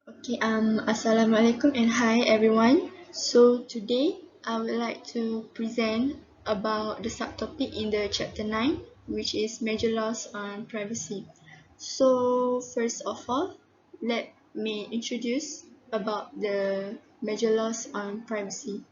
Assalamualaikum and hi everyone. So today I would like to present about the subtopic in the chapter 9, which is major laws on privacy. So first of all, let me introduce about the major laws on privacy.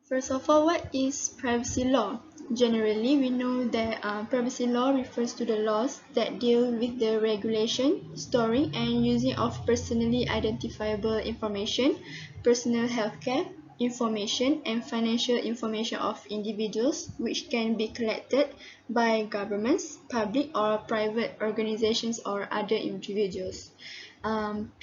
First of all, what is privacy law? Generally, we know that privacy law refers to the laws that deal with the regulation, storing, and using of personally identifiable information, personal healthcare information, and financial information of individuals, which can be collected by governments, public or private organizations, or other individuals.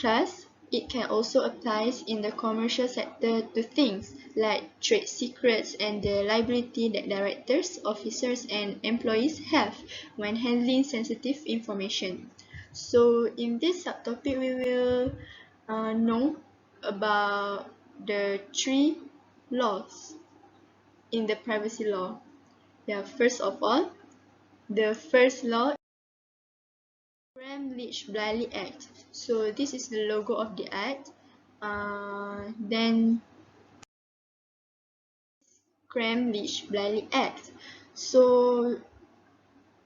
Plus, it can also apply in the commercial sector to things like trade secrets and the liability that directors, officers, and employees have when handling sensitive information. So, in this subtopic, we will know about the three laws in the privacy law. Yeah, first of all, the first law, Gramm-Leach-Bliley Act. So this is the logo of the act. Then Gramm-Leach-Bliley Act. So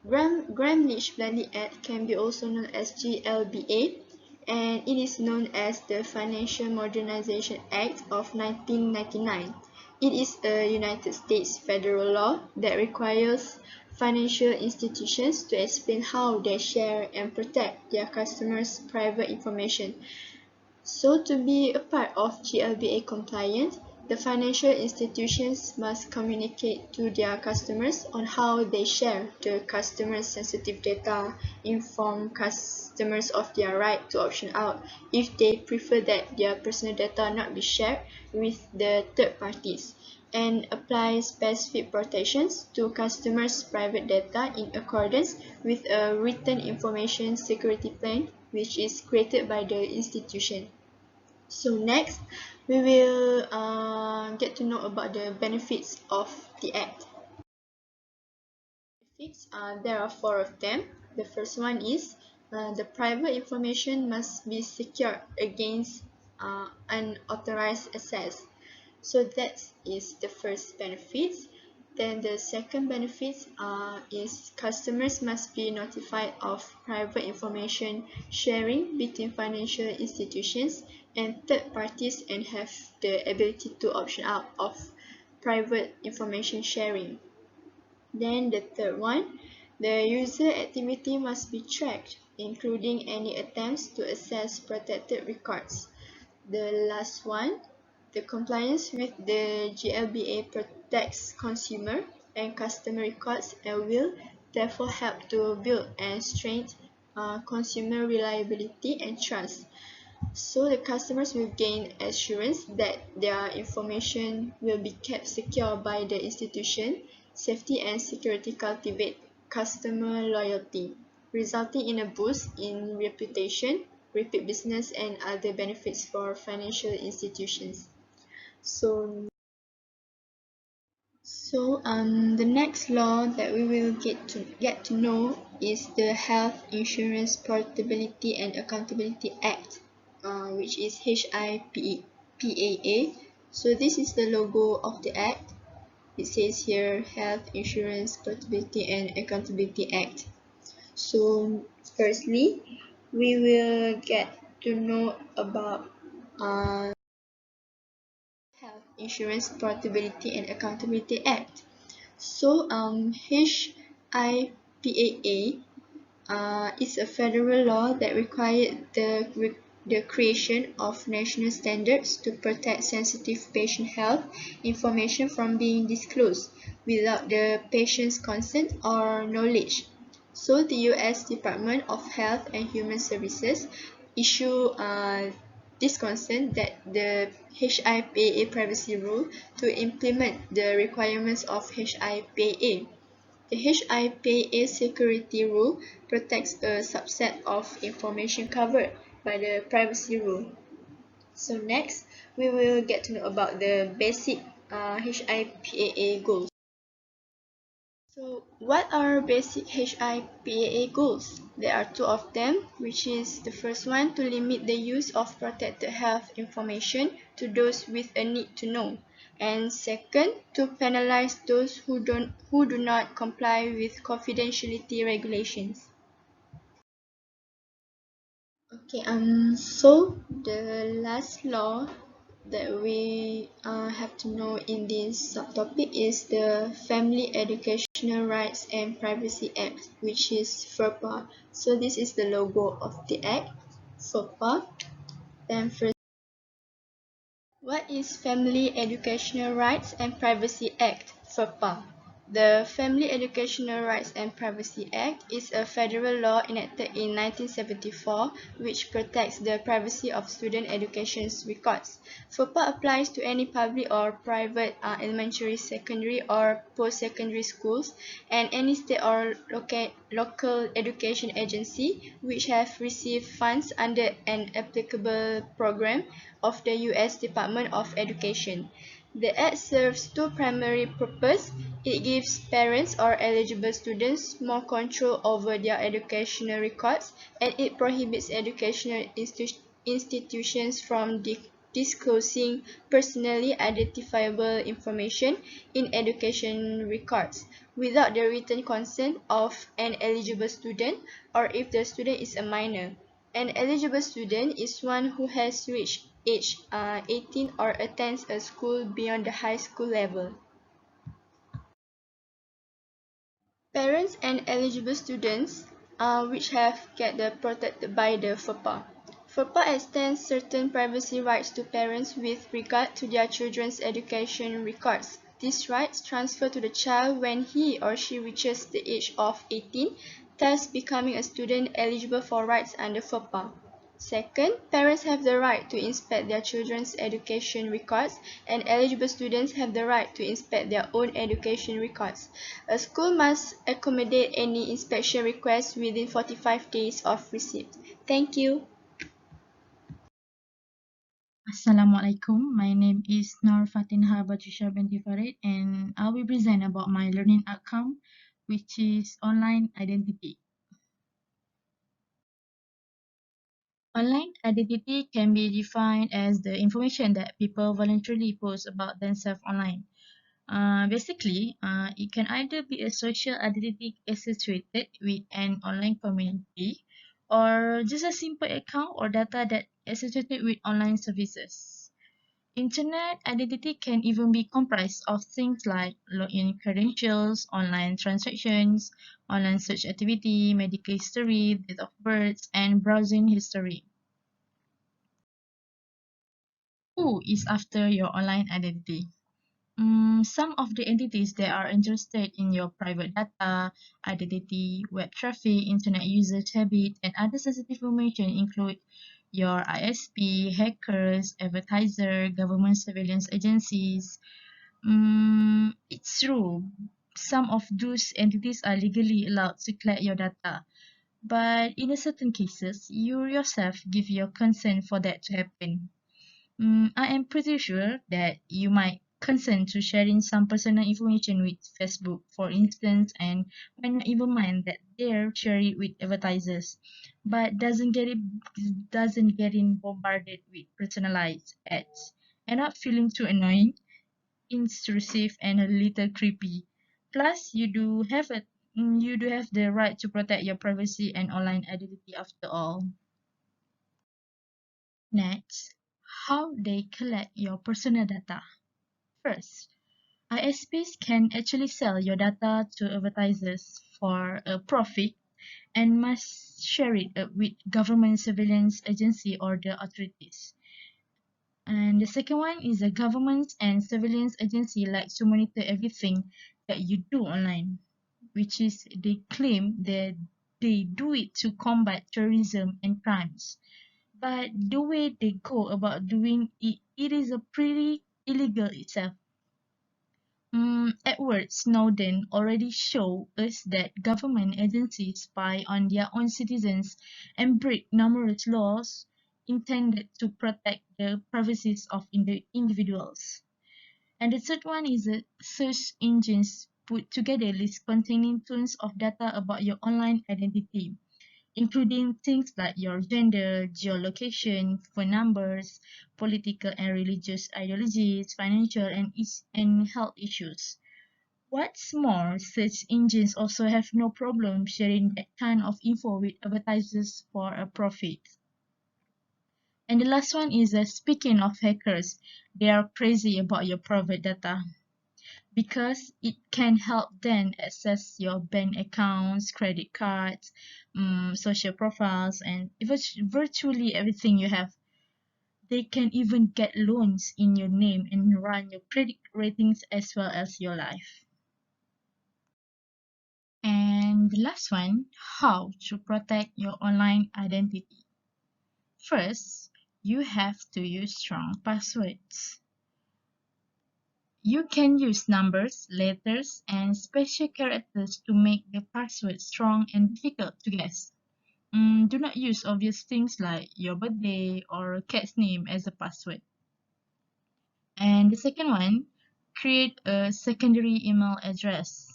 Gramm-Leach-Bliley Act can be also known as GLBA, and it is known as the Financial Modernization Act of 1999. It is a United States federal law that requires financial institutions to explain how they share and protect their customers' private information. So to be a part of GLBA compliance, the financial institutions must communicate to their customers on how they share the customers' sensitive data, inform customers of their right to option out if they prefer that their personal data not be shared with the third parties, and apply specific protections to customers' private data in accordance with a written information security plan which is created by the institution. So next, we will get to know about the benefits of the Act. Benefits, there are four of them. The first one is the private information must be secured against unauthorized access. So that is the first benefit. Then the second benefit is customers must be notified of private information sharing between financial institutions and third parties and have the ability to option out of private information sharing. Then the third one, the user activity must be tracked, including any attempts to access protected records. The last one, the compliance with the GLBA protects consumer and customer records and will therefore help to build and strengthen consumer reliability and trust. So the customers will gain assurance that their information will be kept secure by the institution. Safety and security cultivate customer loyalty, resulting in a boost in reputation, repeat business, and other benefits for financial institutions. The next law that we will get to know is the Health Insurance Portability and Accountability Act, which is HIPAA. So this is the logo of the act. It says here Health Insurance Portability and Accountability Act. So firstly, we will get to know about Health Insurance Portability and Accountability Act. So HIPAA is a federal law that required the creation of national standards to protect sensitive patient health information from being disclosed without the patient's consent or knowledge. So the U.S. Department of Health and Human Services issue this consent that the HIPAA privacy rule to implement the requirements of HIPAA. The HIPAA security rule protects a subset of information covered by the privacy rule. So next, we will get to know about the basic HIPAA goals. So, what are basic HIPAA goals? There are two of them, which is the first one to limit the use of protected health information to those with a need to know, and second, to penalize those who do not comply with confidentiality regulations. Okay, so the last law that we have to know in this subtopic is the Family Educational Rights and Privacy Act, which is FERPA. So this is the logo of the act, FERPA. Then first, what is Family Educational Rights and Privacy Act, FERPA? The Family Educational Rights and Privacy Act is a federal law enacted in 1974 which protects the privacy of student education records. FERPA applies to any public or private elementary, secondary or post-secondary schools and any state or local education agency which have received funds under an applicable program of the U.S. Department of Education. The Act serves two primary purposes. It gives parents or eligible students more control over their educational records, and it prohibits educational institutions from disclosing personally identifiable information in education records without the written consent of an eligible student or if the student is a minor. An eligible student is one who has reached age 18 or attends a school beyond the high school level. Parents and eligible students which have get the protected by the FERPA. FERPA extends certain privacy rights to parents with regard to their children's education records. These rights transfer to the child when he or she reaches the age of 18, thus becoming a student eligible for rights under FERPA. Second, parents have the right to inspect their children's education records, and eligible students have the right to inspect their own education records. A school must accommodate any inspection request within 45 days of receipt. Thank you. Assalamualaikum. My name is NURFATINHA binti Farid and I will present about my learning outcome, which is online identity. Online identity can be defined as the information that people voluntarily post about themselves online. Basically, it can either be a social identity associated with an online community or just a simple account or data that associated with online services. Internet identity can even be comprised of things like login credentials, online transactions, online search activity, medical history, date of birth, and browsing history. Who is after your online identity? Some of the entities that are interested in your private data, identity, web traffic, internet usage habit, and other sensitive information include your ISP, hackers, advertiser, government surveillance agencies. It's true. Some of those entities are legally allowed to collect your data, but in a certain cases, you yourself give your consent for that to happen. I am pretty sure that you might consent to sharing some personal information with Facebook, for instance, and might not even mind that they share it with advertisers, but doesn't get in bombarded with personalized ads. End up feeling too annoying, intrusive, and a little creepy. Plus, you do have the right to protect your privacy and online identity after all. Next, how they collect your personal data. First, ISPs can actually sell your data to advertisers for a profit and must share it with government surveillance agency or the authorities. And the second one is the government and surveillance agency like to monitor everything that you do online, which is they claim that they do it to combat terrorism and crimes. But the way they go about doing it, it is a pretty illegal itself. Edward Snowden already showed us that government agencies spy on their own citizens and break numerous laws intended to protect the privacies of individuals. And the third one is search engines put together lists containing tons of data about your online identity, including things like your gender, geolocation, phone numbers, political and religious ideologies, financial and health issues. What's more, search engines also have no problem sharing that kind of info with advertisers for a profit. And the last one is speaking of hackers, they are crazy about your private data because it can help them access your bank accounts, credit cards, social profiles, and even virtually everything you have. They can even get loans in your name and run your credit ratings as well as your life. And the last one, how to protect your online identity. First, you have to use strong passwords. You can use numbers, letters, and special characters to make the password strong and difficult to guess. Do not use obvious things like your birthday or a cat's name as a password. And the second one, create a secondary email address.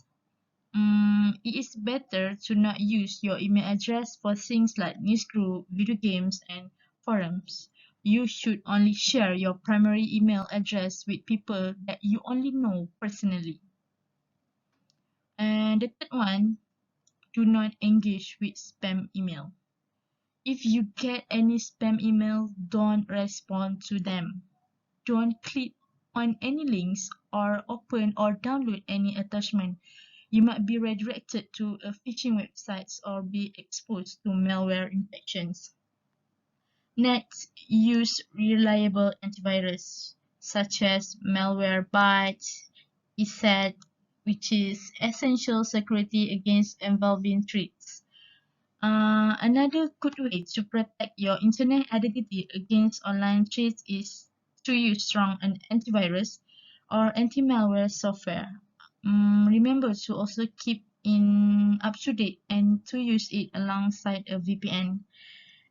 It is better to not use your email address for things like newsgroup, video games, and forums. You should only share your primary email address with people that you only know personally. And the third one, do not engage with spam email. If you get any spam email, don't respond to them. Don't click on any links or open or download any attachment. You might be redirected to a phishing websites or be exposed to malware infections. Next, use reliable antivirus such as Malwarebytes, ESET, which is essential security against evolving threats. Another good way to protect your internet identity against online threats is to use strong antivirus or anti-malware software. Remember to also keep in up to date and to use it alongside a VPN.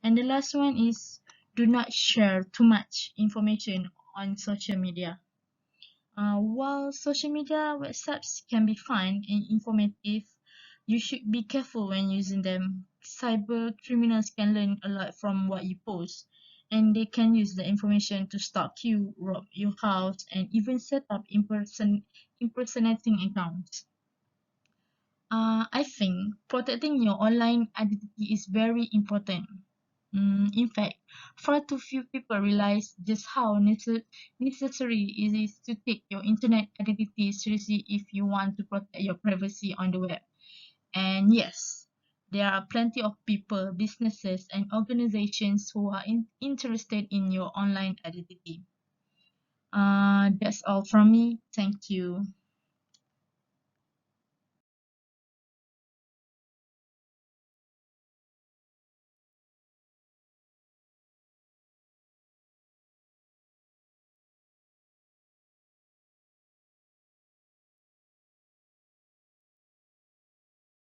And the last one is do not share too much information on social media. While social media websites can be fun and informative, you should be careful when using them. Cyber criminals can learn a lot from what you post, and they can use the information to stalk you, rob your house, and even set up impersonating accounts. I think protecting your online identity is very important. In fact, far too few people realize just how necessary it is to take your internet identity seriously if you want to protect your privacy on the web. And yes, there are plenty of people, businesses, and organizations who are interested in your online identity. That's all from me. Thank you.